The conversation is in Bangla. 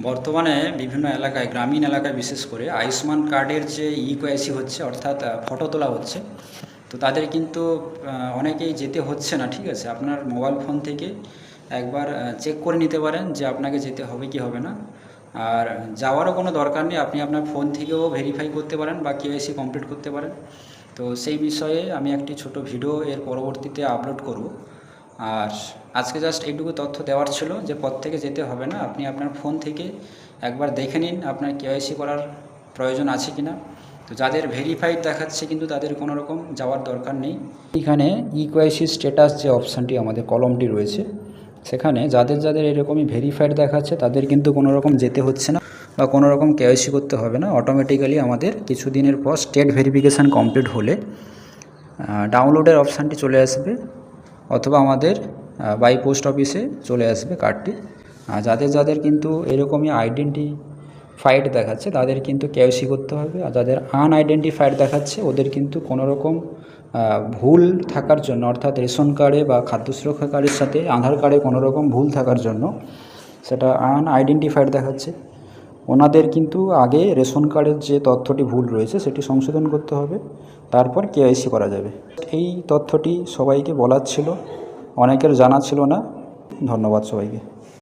বর্তমানে বিভিন্ন এলাকায়, গ্রামীণ এলাকায় বিশেষ করে আয়ুষ্মান কার্ডের যে ইকেওয়াইসি হচ্ছে, অর্থাৎ ফটো তোলা হচ্ছে, তো তাদের কিন্তু অনেকেই যেতে হচ্ছে না। ঠিক আছে, আপনার মোবাইল ফোন থেকে একবার চেক করে নিতে পারেন যে আপনাকে যেতে হবে কি হবে না। আর যাওয়ারও কোনো দরকার নেই, আপনি আপনার ফোন থেকেও ভেরিফাই করতে পারেন বা কেওয়াইসি কমপ্লিট করতে পারেন। তো সেই বিষয়ে আমি একটি ছোট ভিডিও এর পরবর্তীতে আপলোড করব। আর আজকে জাস্ট এইটুকু তথ্য দেওয়ার ছিল যে পথ থেকে যেতে হবে না, আপনি আপনার ফোন থেকে একবার দেখে নিন আপনার কেওয়াইসি করার প্রয়োজন আছে কিনা। তো যাদের ভেরিফাইড দেখাচ্ছে কিন্তু তাদের কোনো রকম যাওয়ার দরকার নেই। এখানে ইকেওয়াইসি স্ট্যাটাস যে অপশানটি আমাদের কলমটি রয়েছে, সেখানে যাদের যাদের এরকমই ভেরিফাইড দেখাচ্ছে তাদের কিন্তু কোনো রকম যেতে হচ্ছে না বা কোনো রকম কেওয়াইসি করতে হবে না। অটোমেটিক্যালি আমাদের কিছুদিনের পর স্টেট ভেরিফিকেশান কমপ্লিট হলে ডাউনলোডের অপশানটি চলে আসবে, অথবা আমাদের বাই পোস্ট অফিসে চলে আসবে কার্ডটি। যাদের যাদের কিন্তু এরকমই আইডেন্টিফাইড দেখাচ্ছে তাদের কিন্তু কেওয়াইসি করতে হবে। আর যাদের আনআইডেন্টিফাইড দেখাচ্ছে ওদের কিন্তু কোনো রকম ভুল থাকার জন্য, অর্থাৎ রেশন কার্ডে বা খাদ্য সুরক্ষা কার্ডের সাথে আধার কার্ডে কোনো রকম ভুল থাকার জন্য, সেটা আনআইডেন্টিফাইড দেখাচ্ছে, ওনাদের কিন্তু আগে রেশন কার্ডের যে তথ্যটি ভুল রয়েছে সেটি সংশোধন করতে হবে, তারপর কেওয়াইসি করা যাবে। এই তথ্যটি সবাইকে বলার ছিল, অনেকের জানা ছিল না। ধন্যবাদ সবাইকে।